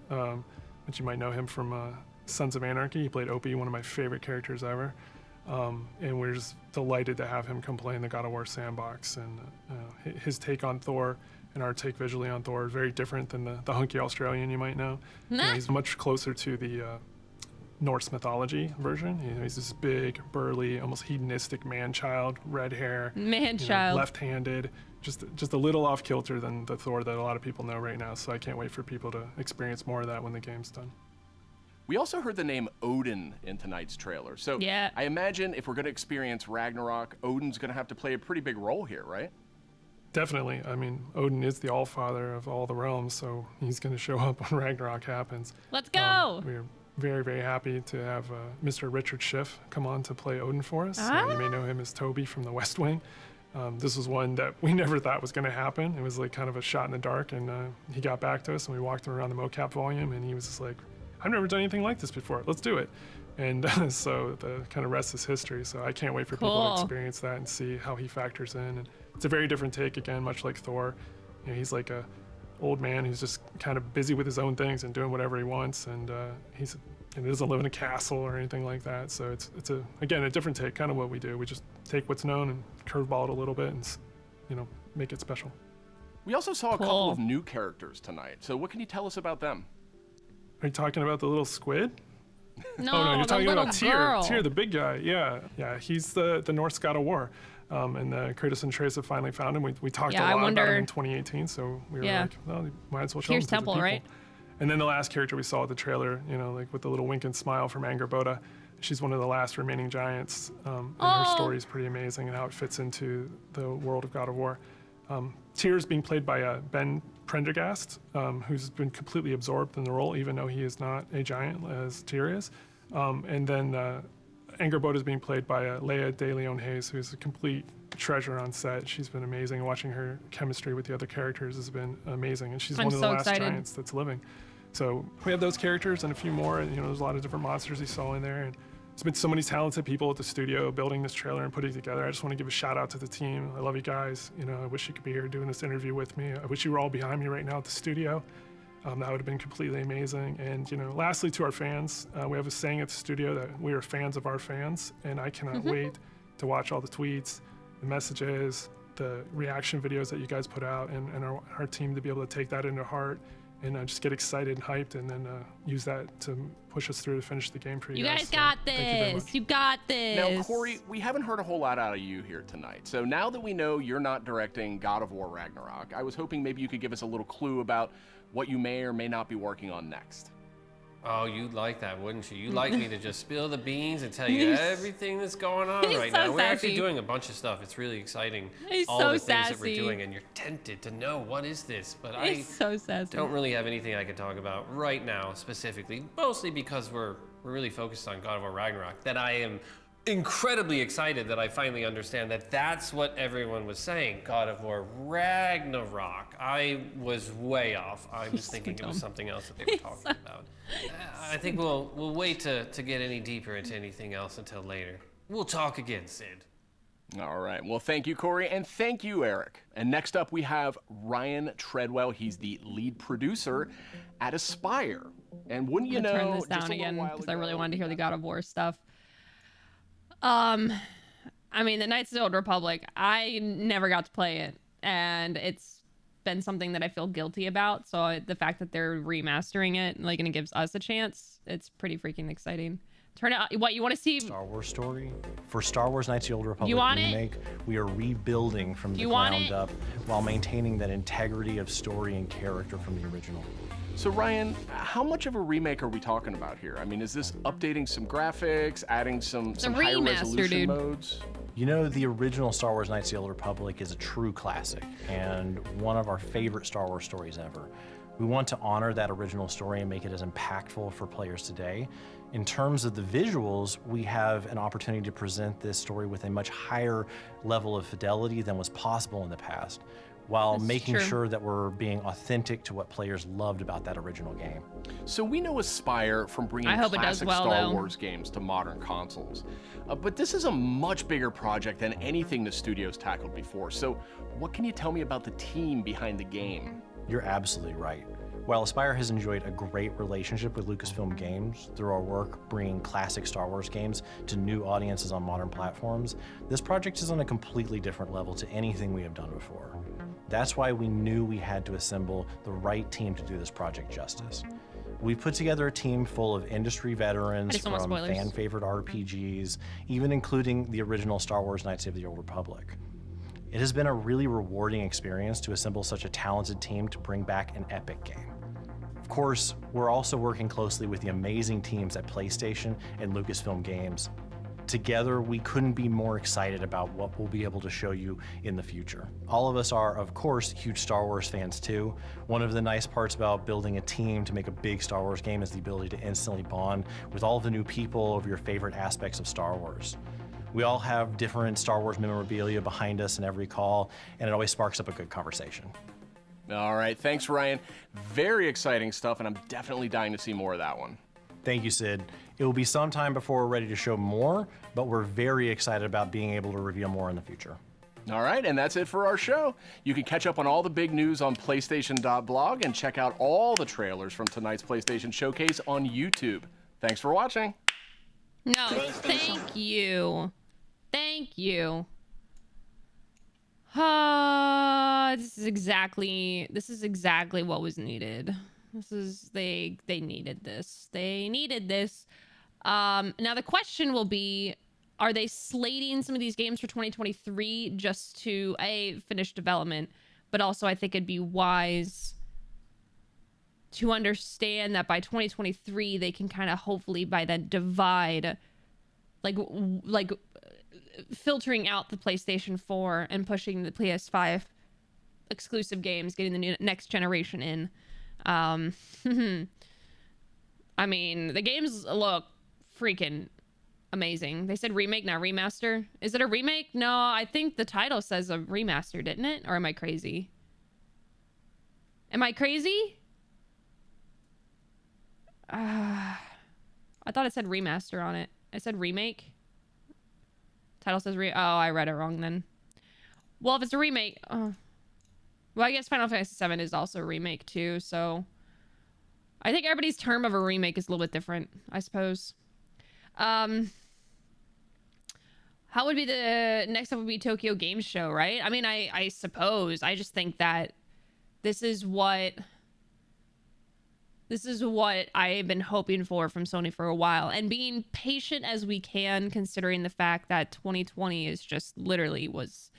S3: which you might know him from Sons of Anarchy. He played Opie, one of my favorite characters ever. And we're just delighted to have him come play in the God of War sandbox. And his take on Thor and our take visually on Thor is very different than the hunky Australian you might know. You know, he's much closer to the Norse mythology version. You know, he's this big, burly, almost hedonistic man-child, red hair,
S1: man-child,
S3: left-handed, just a little off kilter than the Thor that a lot of people know right now. So I can't wait for people to experience more of that when the game's done.
S2: We also heard the name Odin in tonight's trailer. So
S1: yeah.
S2: I imagine if we're going to experience Ragnarok, Odin's going to have to play a pretty big role here, right?
S3: Definitely. I mean, Odin is the Allfather of all the realms, so he's going to show up when Ragnarok happens.
S1: Let's go!
S3: We're very, very happy to have Mr. Richard Schiff come on to play Odin for us. You may know him as Toby from The West Wing. This was one that we never thought was going to happen. It was like kind of a shot in the dark, and he got back to us, and we walked him around the mocap volume, and he was just like, I've never done anything like this before. Let's do it. And so the kind of rest is history. So I can't wait for people to experience that and see how he factors in. And it's a very different take, again, much like Thor. You know, he's like a old man who's just kind of busy with his own things and doing whatever he wants. And he doesn't live in a castle or anything like that. So it's again, a different take, kind of what we do. We just take what's known and curveball it a little bit and, you know, make it special.
S2: We also saw a couple of new characters tonight. So what can you tell us about them?
S3: Are you talking about the little squid?
S1: No,
S3: oh, no, you're talking about
S1: girl.
S3: Tyr, the big guy. Yeah, he's the Norse God of War. And Kratos and Atreus have finally found him. We talked a lot about him in 2018, so we were like, well, you might as well show him to the people. Right? And then the last character we saw at the trailer, you know, like with the little wink and smile from Angrboda, she's one of the last remaining giants. And her story is pretty amazing and how it fits into the world of God of War. Tyr is being played by Ben Prendergast, who's been completely absorbed in the role, even though he is not a giant as Tyr is. And then Angrboda is being played by Leia de Leon Hayes, who's a complete treasure on set. She's been amazing. Watching her chemistry with the other characters has been amazing. And she's one of the last giants that's living. So we have those characters and a few more. And, you know, there's a lot of different monsters he saw in there. And There's been so many talented people at the studio building this trailer and putting it together. I just want to give a shout out to the team. I love you guys. You know, I wish you could be here doing this interview with me. I wish you were all behind me right now at the studio. That would have been completely amazing. And, you know, lastly, to our fans, we have a saying at the studio that we are fans of our fans, and I cannot wait to watch all the tweets, the messages, the reaction videos that you guys put out, and our team to be able to take that into heart and just get excited and hyped, and then use that to push us through to finish the game for you guys.
S1: You guys got this. You got this.
S2: Now, Corey, we haven't heard a whole lot out of you here tonight. So now that we know you're not directing God of War Ragnarok, I was hoping maybe you could give us a little clue about what you may or may not be working on next.
S6: Oh, you'd like that, wouldn't you? You'd like me to just spill the beans and tell you everything that's going on right now. We're actually doing a bunch of stuff. It's really exciting. All the things that we're doing, and you're tempted to know what is this, but I don't really have anything I can talk about right now specifically, mostly because we're really focused on God of War Ragnarok, that I am incredibly excited that I finally understand that that's what everyone was saying, God of War Ragnarok. I was way off. I was thinking it was something else that they were talking about. I think we'll wait to get any deeper into anything else until later. We'll talk again, Sid.
S2: All right. Well, thank you, Corey, and thank you, Eric. And next up, we have Ryan Treadwell. He's the lead producer at Aspire. And wouldn't you know,
S1: turn this down again because I really wanted to hear the God of War stuff. I mean, the Knights of the Old Republic, I never got to play it, and it's been something that I feel guilty about. So the fact that they're remastering it, like, and it gives us a chance, it's pretty freaking exciting. Turn out what you want to see.
S9: Star Wars story for Star Wars Knights of the Old Republic
S1: you want
S9: remake. We are rebuilding from the ground up while maintaining that integrity of story and character from the original.
S2: So Ryan, how much of a remake are we talking about here? I mean, is this updating some graphics, adding some higher resolution modes?
S9: You know, the original Star Wars Knights of the Old Republic is a true classic and one of our favorite Star Wars stories ever. We want to honor that original story and make it as impactful for players today. In terms of the visuals, we have an opportunity to present this story with a much higher level of fidelity than was possible in the past, while making sure that we're being authentic to what players loved about that original game.
S2: So we know Aspire from bringing classic Star Wars games to modern consoles. But this is a much bigger project than anything the studio's tackled before. So what can you tell me about the team behind the game?
S9: You're absolutely right. While Aspire has enjoyed a great relationship with Lucasfilm Games through our work bringing classic Star Wars games to new audiences on modern platforms, this project is on a completely different level to anything we have done before. That's why we knew we had to assemble the right team to do this project justice. We've put together a team full of industry veterans from fan-favorite RPGs, even including the original Star Wars Knights of the Old Republic. It has been a really rewarding experience to assemble such a talented team to bring back an epic game. Of course, we're also working closely with the amazing teams at PlayStation and Lucasfilm Games. Together, we couldn't be more excited about what we'll be able to show you in the future. All of us are, of course, huge Star Wars fans too. One of the nice parts about building a team to make a big Star Wars game is the ability to instantly bond with all of the new people over your favorite aspects of Star Wars. We all have different Star Wars memorabilia behind us in every call, and it always sparks up a good conversation.
S2: All right, thanks, Ryan. Very exciting stuff, and I'm definitely dying to see more of that one.
S9: Thank you, Sid. It will be some time before we're ready to show more, but we're very excited about being able to reveal more in the future.
S2: All right, and that's it for our show. You can catch up on all the big news on PlayStation.blog and check out all the trailers from tonight's PlayStation Showcase on YouTube. Thanks for watching.
S1: No, thank you. Thank you. This is exactly what was needed. They needed this. They needed this. Now the question will be, are they slating some of these games for 2023 just to finish development, but also I think it'd be wise to understand that by 2023 they can kind of hopefully by then divide, like filtering out the PlayStation 4 and pushing the PS5 exclusive games, getting the new next generation in. I mean, the games look freaking amazing. They said remake, not remaster. Is it a remake? No, I think the title says a remaster, didn't it? Or am I crazy? Am I crazy? I thought it said remaster on it. I said remake. Title says oh, I read it wrong then. Well, if it's a remake, well, I guess Final Fantasy VII is also a remake too, so I think everybody's term of a remake is a little bit different, I suppose. How would be the next up would be Tokyo Game Show, right? I mean, I suppose. I just think that this is what I've been hoping for from Sony for a while, and being patient as we can, considering the fact that 2020 is just literally was,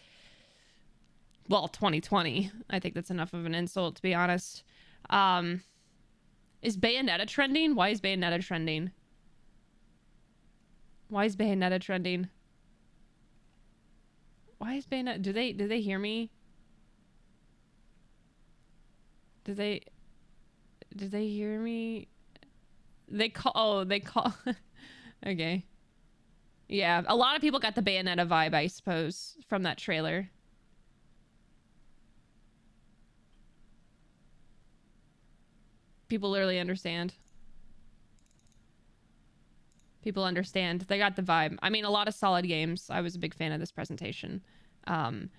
S1: well, 2020. I think that's enough of an insult, to be honest. Is Bayonetta trending? Why is Bayonetta trending? Why is Bayonetta trending? Why is Bayonetta? Do they hear me? Did they hear me? They call okay. Yeah, a lot of people got the Bayonetta vibe, I suppose, from that trailer. People literally understand. People understand. They got the vibe. I mean, a lot of solid games. I was a big fan of this presentation. The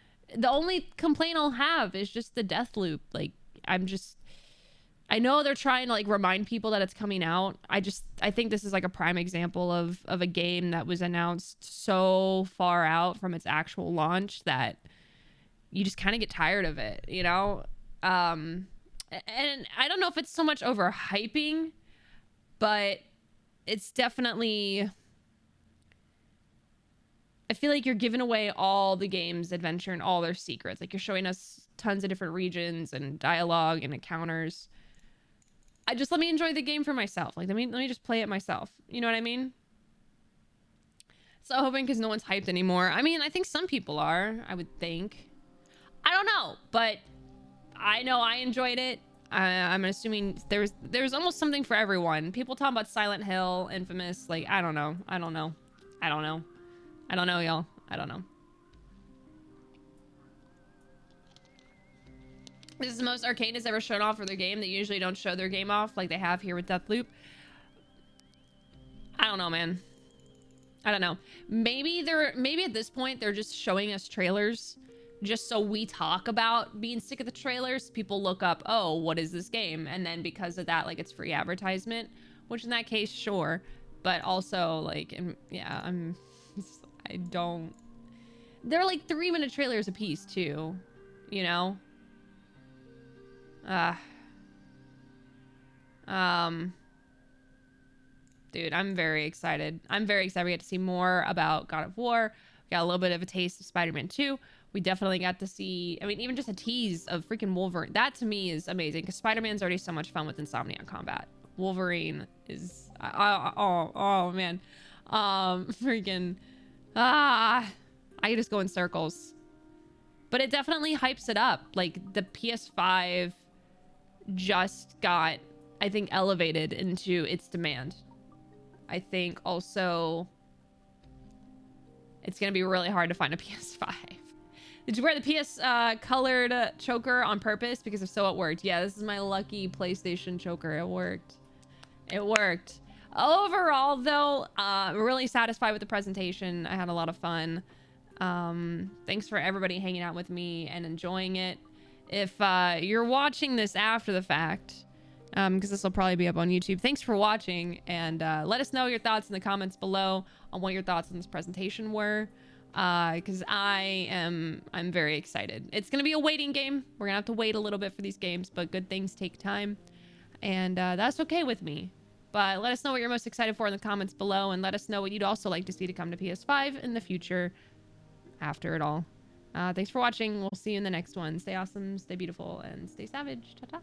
S1: only complaint I'll have is just the death loop. Like, I know they're trying to like remind people that it's coming out. I think this is like a prime example of a game that was announced so far out from its actual launch that you just kind of get tired of it, you know? And I don't know if it's so much overhyping, but it's definitely, I feel like you're giving away all the game's adventure and all their secrets. Like, you're showing us tons of different regions and dialogue and encounters. Let me enjoy the game for myself. Like, let me just play it myself. You know what I mean? So hoping, because no one's hyped anymore. I mean, I think some people are, I would think. I don't know, but I know I enjoyed it. I'm assuming there's almost something for everyone. People talk about Silent Hill, Infamous. Like, I don't know, y'all. I don't know. This is the most Arcane has ever shown off for their game. They usually don't show their game off like they have here with Deathloop. I don't know, man. I don't know. Maybe at this point they're just showing us trailers just so we talk about being sick of the trailers. People look up, oh, what is this game? And then because of that, like, it's free advertisement, which in that case, sure. But also, like, yeah, I don't. They're like 3-minute trailers a piece too, you know? Dude, I'm very excited. We get to see more about God of War. We got a little bit of a taste of Spider-Man 2. We definitely got to see, I mean, even just a tease of freaking Wolverine. That to me is amazing, because Spider-Man's already so much fun with Insomniac combat. Wolverine is, oh man. Freaking, I just go in circles. But it definitely hypes it up. Like, the PS5 just got, I think, elevated into its demand. I think also it's going to be really hard to find a PS5. Did you wear the PS colored choker on purpose? Because if so, it worked. Yeah, this is my lucky PlayStation choker. It worked. It worked. Overall, though, I'm really satisfied with the presentation. I had a lot of fun. Thanks for everybody hanging out with me and enjoying it. If you're watching this after the fact, because this will probably be up on YouTube, thanks for watching, and let us know your thoughts in the comments below on what your thoughts on this presentation were, because I'm very excited. It's gonna be a waiting game. We're gonna have to wait a little bit for these games, but good things take time, and that's okay with me. But let us know what you're most excited for in the comments below, and let us know what you'd also like to see to come to PS5 in the future after it all. Thanks for watching. We'll see you in the next one. Stay awesome, stay beautiful, and stay savage. Ta-ta.